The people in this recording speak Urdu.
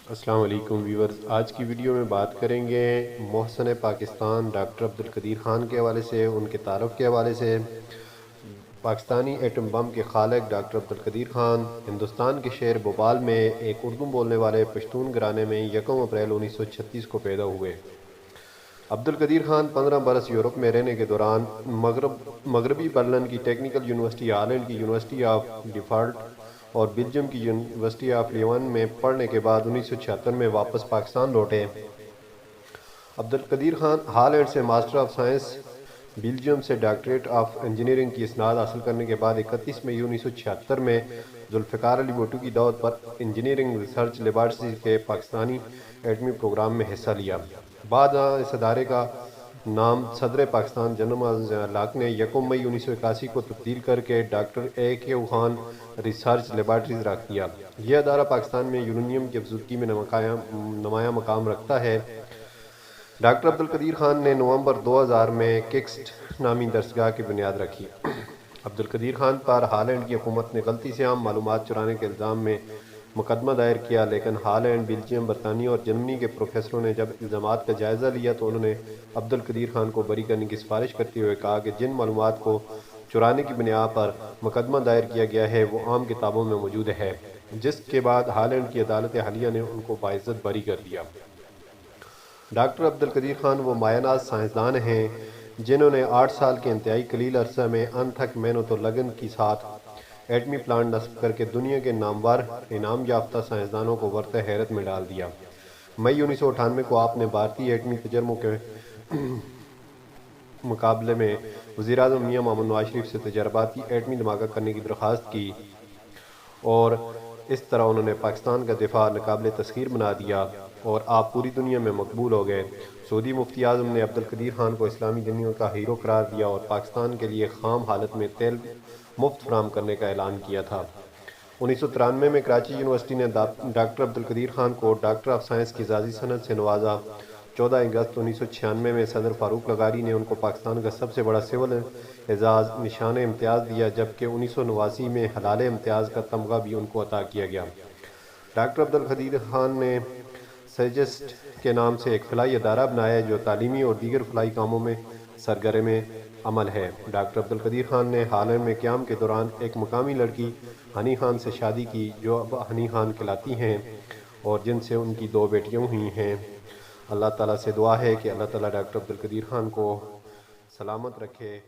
السلام علیکم ویورز، آج کی ویڈیو میں بات کریں گے محسن پاکستان ڈاکٹر عبدالقدیر خان کے حوالے سے، ان کے تعارف کے حوالے سے۔ پاکستانی ایٹم بم کے خالق ڈاکٹر عبدالقدیر خان ہندوستان کے شہر بھوپال میں ایک اردو بولنے والے پشتون گھرانے میں 1 اپریل 1936 کو پیدا ہوئے۔ عبدالقدیر خان 15 برس یورپ میں رہنے کے دوران مغربی برلن کی ٹیکنیکل یونیورسٹی، ہالینڈ کی یونیورسٹی آف ڈیفالٹ اور بیلجیم کی یونیورسٹی آف لیون میں پڑھنے کے بعد 1976 میں واپس پاکستان لوٹے۔ عبدالقدیر خان ہالینڈ سے ماسٹر آف سائنس، بیلجیم سے ڈاکٹریٹ آف انجینئرنگ کی اسناد حاصل کرنے کے بعد 31 مئی 1976 میں ذوالفقار علی بھٹو کی دعوت پر انجینئرنگ ریسرچ لیبارٹری کے پاکستانی ایٹمی پروگرام میں حصہ لیا۔ بعد اس ادارے کا نام صدر پاکستان جنرل معظم ضیاء الحق نے 1 مئی 1981 کو تبدیل کر کے ڈاکٹر اے.کے. خان ریسرچ لیبارٹریز رکھ دیا۔ یہ ادارہ پاکستان میں یورینیم کی افزودگی میں نمایاں مقام رکھتا ہے۔ ڈاکٹر عبدالقدیر خان نے نومبر 2000 میں کیکسٹ نامی درسگاہ کی بنیاد رکھی۔ عبدالقدیر خان پر ہالینڈ کی حکومت نے غلطی سے عام معلومات چرانے کے الزام میں مقدمہ دائر کیا، لیکن ہالینڈ، بیلجیم، برطانیہ اور جرمنی کے پروفیسروں نے جب الزامات کا جائزہ لیا تو انہوں نے عبدالقدیر خان کو بری کرنے کی سفارش کرتے ہوئے کہا کہ جن معلومات کو چرانے کی بنیاد پر مقدمہ دائر کیا گیا ہے وہ عام کتابوں میں موجود ہے، جس کے بعد ہالینڈ کی عدالت حالیہ نے ان کو باعزت بری کر دیا۔ ڈاکٹر عبدالقدیر خان وہ مایہ ناز سائنسدان ہیں جنہوں نے 8 سال کے انتہائی قلیل عرصہ میں انتھک محنت و لگن کے ساتھ ایٹمی پلانٹ نصب کر کے دنیا کے نامور انعام یافتہ سائنسدانوں کو ورطہ حیرت میں ڈال دیا۔ مئی 1998 کو آپ نے بھارتی ایٹمی تجربوں کے مقابلے میں وزیر اعظم میاں محمد نواز شریف سے تجرباتی ایٹمی دھماکہ کرنے کی درخواست کی اور اس طرح انہوں نے پاکستان کا دفاع ناقابل تسخیر بنا دیا اور آپ پوری دنیا میں مقبول ہو گئے۔ سعودی مفتی اعظم نے عبدالقدیر خان کو اسلامی دنیا کا ہیرو قرار دیا اور پاکستان کے لیے خام حالت میں تیل مفت فراہم کرنے کا اعلان کیا تھا۔ 1993 میں کراچی یونیورسٹی نے ڈاکٹر عبدالقدیر خان کو ڈاکٹر آف سائنس کی اعزازی سند سے نوازا۔ 14 اگست 1996 میں صدر فاروق لغاری نے ان کو پاکستان کا سب سے بڑا سول اعزاز نشان امتیاز دیا، جبکہ 1989 میں ہلال امتیاز کا تمغہ بھی ان کو عطا کیا گیا۔ ڈاکٹر عبدالقدیر خان نے سیجسٹ کے نام سے ایک فلاحی ادارہ بنایا ہے جو تعلیمی اور دیگر فلاحی کاموں میں سرگرم عمل ہے۔ ڈاکٹر عبدالقدیر خان نے ہالینڈ میں قیام کے دوران ایک مقامی لڑکی ہنی خان سے شادی کی جو اب ہنی خان کہلاتی ہیں اور جن سے ان کی 2 بیٹیاں ہوئی ہیں۔ اللہ تعالیٰ سے دعا ہے کہ اللہ تعالیٰ ڈاکٹر عبدالقدیر خان کو سلامت رکھے۔